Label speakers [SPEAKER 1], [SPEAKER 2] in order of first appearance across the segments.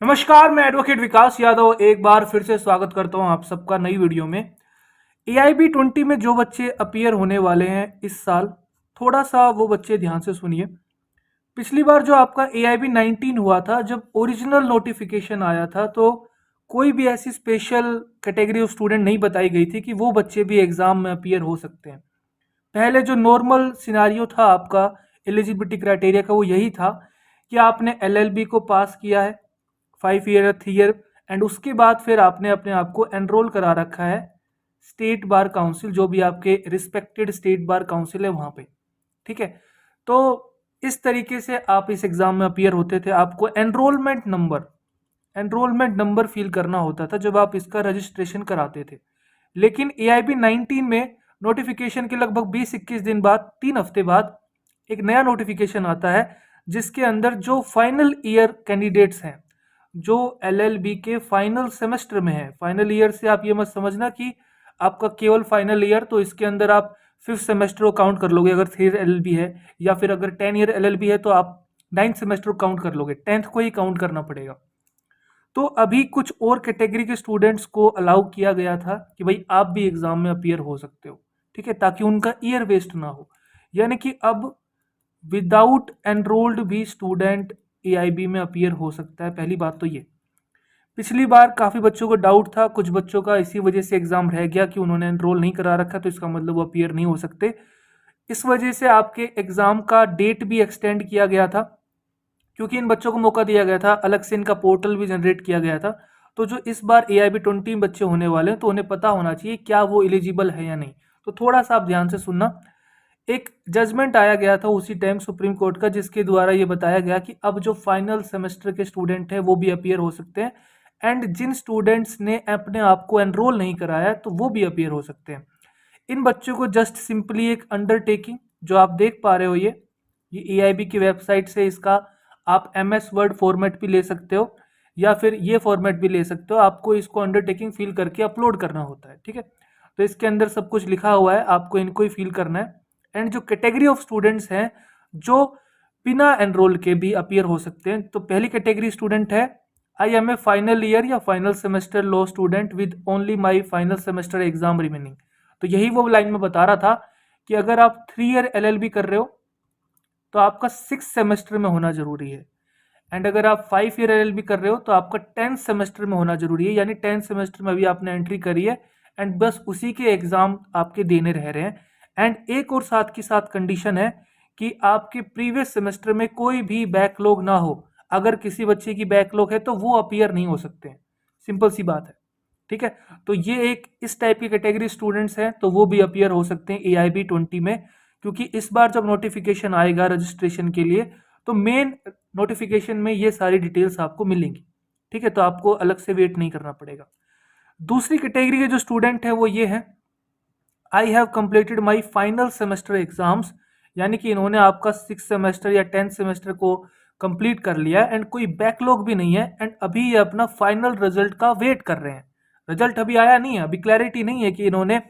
[SPEAKER 1] नमस्कार, मैं एडवोकेट विकास यादव एक बार फिर से स्वागत करता हूं आप सबका नई वीडियो में। AIB 20 में जो बच्चे अपीयर होने वाले हैं इस साल, थोड़ा सा वो बच्चे ध्यान से सुनिए। पिछली बार जो आपका AIB 19 हुआ था, जब ओरिजिनल नोटिफिकेशन आया था, तो कोई भी ऐसी स्पेशल कैटेगरी ऑफ स्टूडेंट नहीं बताई गई थी कि वो बच्चे भी एग्जाम में अपीयर हो सकते हैं। पहले जो नॉर्मल सिनारियो था आपका एलिजिबिलिटी क्राइटेरिया का, वो यही था कि आपने LLB को पास किया है 5 ईयर या 3 ईयर, एंड उसके बाद फिर आपने अपने आप को एनरोल करा रखा है स्टेट बार काउंसिल, जो भी आपके रिस्पेक्टेड स्टेट बार काउंसिल है वहाँ पे। ठीक है, तो इस तरीके से आप इस एग्ज़ाम में अपीयर होते थे। आपको एनरोलमेंट नंबर फिल करना होता था जब आप इसका रजिस्ट्रेशन कराते थे। लेकिन AIB 19 में नोटिफिकेशन के लगभग 20-21 दिन बाद, 3 हफ्ते बाद, एक नया नोटिफिकेशन आता है जिसके अंदर जो फाइनल ईयर कैंडिडेट्स हैं, जो LLB के फाइनल सेमेस्टर में है। फाइनल ईयर से आप ये मत समझना कि आपका केवल फाइनल ईयर, तो इसके अंदर आप 5th सेमेस्टर को काउंट कर लोगे अगर 3 ईयर LLB है, या फिर अगर 10 ईयर LLB है तो आप 9th सेमेस्टर को काउंट कर लोगे, 10th को ही काउंट करना पड़ेगा। तो अभी कुछ और कैटेगरी के स्टूडेंट्स को अलाउ किया गया था कि भाई आप भी एग्जाम में अपीयर हो सकते हो। ठीक है, ताकि उनका ईयर वेस्ट ना हो। यानी कि अब विदाउट एनरोल्ड भी स्टूडेंट AIB में अपीयर हो सकता है। पहली बात तो ये। पिछली बार काफ़ी बच्चों को डाउट था, कुछ बच्चों का इसी वजह से एग्ज़ाम रह गया कि उन्होंने एनरोल नहीं करा रखा, तो इसका मतलब वो अपीयर नहीं हो सकते। इस वजह से आपके एग्ज़ाम का डेट भी एक्सटेंड किया गया था, क्योंकि इन बच्चों को मौका दिया गया था, अलग से इनका पोर्टल भी जनरेट किया गया था। तो जो इस बार AIB 20 बच्चे होने वाले हैं, तो उन्हें पता होना चाहिए क्या वो एलिजिबल है या नहीं। तो थोड़ा सा आप ध्यान से सुनना। एक जजमेंट आया गया था उसी टाइम सुप्रीम कोर्ट का, जिसके द्वारा ये बताया गया कि अब जो फाइनल सेमेस्टर के स्टूडेंट हैं वो भी अपीयर हो सकते हैं, एंड जिन स्टूडेंट्स ने अपने आप को एनरोल नहीं कराया तो वो भी अपीयर हो सकते हैं। इन बच्चों को जस्ट सिंपली एक अंडरटेकिंग, जो आप देख पा रहे हो, ये AIB की वेबसाइट से इसका आप MS वर्ड फॉर्मेट भी ले सकते हो, या फिर ये फॉर्मेट भी ले सकते हो। आपको इसको अंडरटेकिंग फिल करके अपलोड करना होता है। ठीक है, तो इसके अंदर सब कुछ लिखा हुआ है, आपको इनको ही फिल करना है। एंड जो कैटेगरी ऑफ स्टूडेंट्स हैं जो बिना एनरोल के भी अपीयर हो सकते हैं, तो पहली कैटेगरी स्टूडेंट है I am a final year या final semester law student with only my final semester exam remaining. तो यही वो लाइन में बता रहा था कि अगर आप 3 ईयर LLB कर रहे हो तो आपका 6th सेमेस्टर में होना जरूरी है, एंड अगर आप 5 ईयर LLB कर रहे हो तो आपका 10th सेमेस्टर में होना जरूरी है। यानी 10th सेमेस्टर में अभी आपने एंट्री करी है, एंड बस उसी के एग्जाम आपके देने रह रहे हैं। एंड एक और साथ की साथ कंडीशन है कि आपके प्रीवियस सेमेस्टर में कोई भी बैकलॉग ना हो। अगर किसी बच्चे की बैकलॉग है तो वो अपीयर नहीं हो सकते हैं, सिंपल सी बात है। ठीक है, तो ये एक इस टाइप की कैटेगरी स्टूडेंट्स हैं, तो वो भी अपीयर हो सकते हैं AIB 20 में। क्योंकि इस बार जब नोटिफिकेशन आएगा रजिस्ट्रेशन के लिए, तो मेन नोटिफिकेशन में ये सारी डिटेल्स आपको मिलेंगी। ठीक है, तो आपको अलग से वेट नहीं करना पड़ेगा। दूसरी कैटेगरी के जो स्टूडेंट हैं वो ये हैं, I have completed my final semester exams. यानी कि इन्होंने आपका 6th सेमेस्टर या 10th सेमेस्टर को कंप्लीट कर लिया है, एंड कोई बैकलॉग भी नहीं है, एंड अभी ये अपना फाइनल रिजल्ट का वेट कर रहे हैं। रिजल्ट अभी आया नहीं है, अभी क्लैरिटी नहीं है कि इन्होंने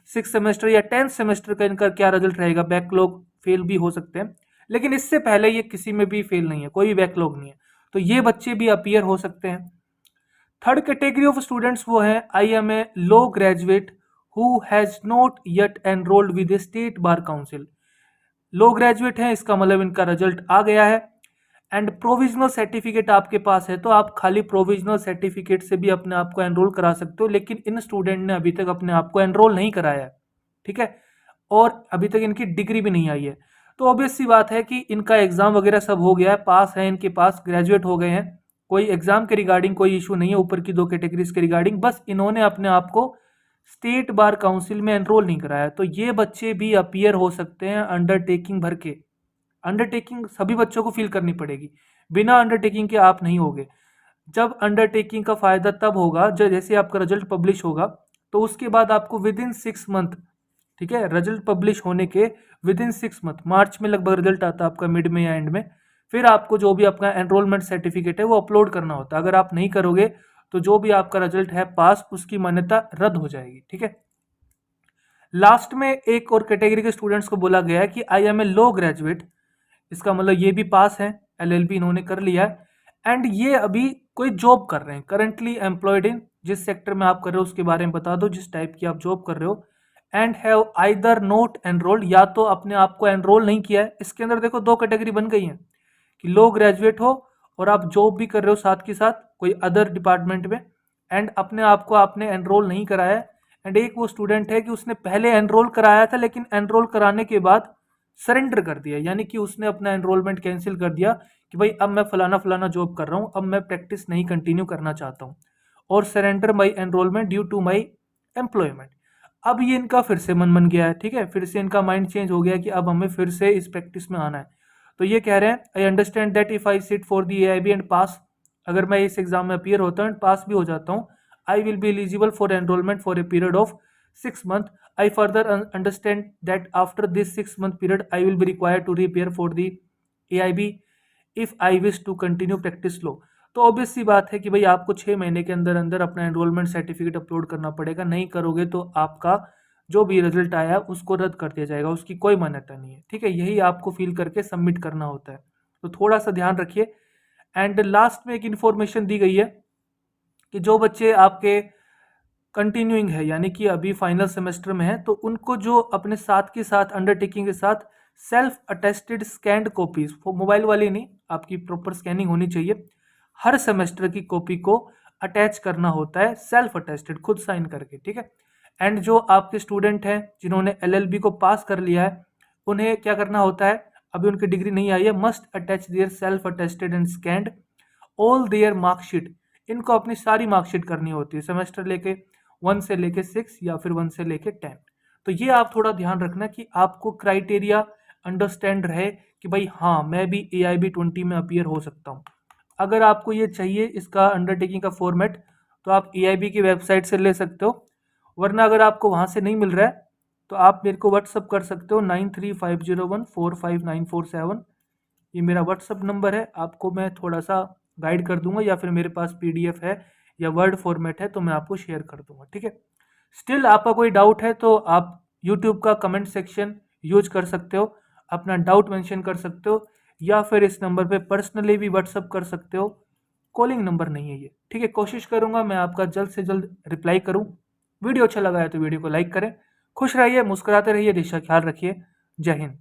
[SPEAKER 1] 6th सेमेस्टर या 10th सेमेस्टर का इनका क्या रिजल्ट रहेगा। बैकलॉग फेल भी हो सकते हैं, लेकिन इससे पहले ये किसी में भी फेल नहीं है, कोई भी बैकलॉग नहीं है, तो ये बच्चे भी अपीयर हो सकते हैं। थर्ड कैटेगरी ऑफ स्टूडेंट्स वो हैं, I am a law graduate who has not yet enrolled with a state bar council. Law graduate हैं, इसका मतलब इनका रिजल्ट आ गया है, एंड प्रोविजनल सर्टिफिकेट आपके पास है, तो आप खाली प्रोविजनल सर्टिफिकेट से भी अपने आप को एनरोल करा सकते हो। लेकिन इन स्टूडेंट ने अभी तक अपने आप को एनरोल नहीं कराया है। ठीक है, और अभी तक इनकी डिग्री भी नहीं आई है। तो ऑब्वियस सी बात है कि इनका एग्जाम वगैरह सब हो गया है, पास है इनके पास, ग्रेजुएट हो गए हैं, कोई एग्जाम के रिगार्डिंग कोई इशू नहीं है ऊपर की दो कैटेगरीज के रिगार्डिंग। बस इन्होंने अपने आप को स्टेट बार काउंसिल में एनरोल नहीं कराया, तो ये बच्चे भी अपीयर हो सकते हैं अंडरटेकिंग भर के। अंडरटेकिंग सभी बच्चों को फिल करनी पड़ेगी, बिना अंडरटेकिंग के आप नहीं होगे। जब अंडरटेकिंग का फायदा तब होगा जब जैसे आपका रिजल्ट पब्लिश होगा, तो उसके बाद आपको विद इन 6 मंथ, ठीक है, रिजल्ट पब्लिश होने के विद इन 6 मंथ, मार्च में लगभग रिजल्ट आता है आपका, मिड में या एंड में, फिर आपको जो भी आपका एनरोलमेंट सर्टिफिकेट है वो अपलोड करना होता है। अगर आप नहीं करोगे तो जो भी आपका रिजल्ट है पास, उसकी मान्यता रद्द हो जाएगी। ठीक है, लास्ट में एक और कैटेगरी के स्टूडेंट्स को बोला गया है कि आई एम ए लो ग्रेजुएट। इसका मतलब ये भी पास है, LLB इन्होंने कर लिया है, एंड ये अभी कोई जॉब कर रहे हैं, करंटली एम्प्लॉयड इन, जिस सेक्टर में आप कर रहे हो उसके बारे में बता दो, जिस टाइप की आप जॉब कर रहे हो, and have either not enrolled, या तो अपने आप को एनरोल नहीं किया है। इसके अंदर देखो दो कैटेगरी बन गई हैं कि लो ग्रेजुएट हो और आप जॉब भी कर रहे हो साथ के साथ कोई अदर डिपार्टमेंट में, एंड अपने आप को आपने एनरोल नहीं कराया है। एंड एक वो स्टूडेंट है कि उसने पहले एनरोल कराया था लेकिन एनरोल कराने के बाद सरेंडर कर दिया, यानी कि उसने अपना एनरोलमेंट कैंसिल कर दिया कि भाई अब मैं फलाना फलाना जॉब कर रहा हूँ, अब मैं प्रैक्टिस नहीं कंटिन्यू करना चाहता हूँ, और surrender my enrolment due to my employment. अब ये इनका फिर से मन बन गया है, ठीक है, फिर से इनका माइंड चेंज हो गया कि अब हमें फिर से इस प्रैक्टिस में आना है। तो ये कह रहे हैं I understand that if I sit for the AIB and pass, अगर मैं इस एग्जाम में अपीयर होता हूँ एंड पास भी हो जाता हूँ, I will be eligible for enrolment for a period of 6 months. I further understand that after this 6 month period, I will be required to reappear for the AIB if I wish to continue practice law. तो obvious सी बात है कि भाई आपको 6 महीने के अंदर अंदर अपना एनरोलमेंट सर्टिफिकेट अपलोड करना पड़ेगा, नहीं करोगे तो आपका जो भी रिजल्ट आया उसको रद्द कर दिया जाएगा, उसकी कोई मान्यता नहीं है, ठीक है, यही आपको फील करके सबमिट करना होता है, तो थोड़ा सा ध्यान रखिए। एंड लास्ट में एक इन्फॉर्मेशन दी गई है कि जो बच्चे आपके कंटिन्यूइंग है यानी कि अभी फाइनल सेमेस्टर में है, तो उनको जो अपने साथ के साथ अंडरटेकिंग के साथ self attested scanned copies, mobile वाली नहीं, आपकी प्रॉपर स्कैनिंग होनी चाहिए, हर सेमेस्टर की कॉपी को अटैच करना होता है, सेल्फ अटेस्टेड, खुद साइन करके, ठीक है। एंड जो आपके स्टूडेंट हैं जिन्होंने LLB को पास कर लिया है, उन्हें क्या करना होता है, अभी उनकी डिग्री नहीं आई है, must attach their self attested and scanned all their marksheet, इनको अपनी सारी मार्कशीट करनी होती है, सेमेस्टर लेके 1 से लेके 6 या फिर 1 से लेके 10। तो ये आप थोड़ा ध्यान रखना कि आपको क्राइटेरिया अंडरस्टैंड रहे कि भाई हाँ मैं भी AIB 20 में अपीयर हो सकता हूँ। अगर आपको ये चाहिए इसका अंडरटेकिंग का फॉर्मेट, तो आप AIB की वेबसाइट से ले सकते हो, वरना अगर आपको वहाँ से नहीं मिल रहा है तो आप मेरे को व्हाट्सअप कर सकते हो 9350145947, ये मेरा व्हाट्सअप नंबर है, आपको मैं थोड़ा सा गाइड कर दूंगा, या फिर मेरे पास PDF है या वर्ड फॉर्मेट है तो मैं आपको शेयर कर दूंगा, ठीक है। स्टिल आपका कोई डाउट है तो आप यूट्यूब का कमेंट सेक्शन यूज कर सकते हो, अपना डाउट मेंशन कर सकते हो, या फिर इस नंबर पे पर्सनली भी व्हाट्सअप कर सकते हो, कॉलिंग नंबर नहीं है ये, ठीक है। कोशिश करूंगा मैं आपका जल्द से जल्द रिप्लाई करूं। वीडियो अच्छा लगा है तो वीडियो को लाइक करें, खुश रहिए, मुस्कुराते रहिए, दिशा ख्याल रखिए, जय हिंद।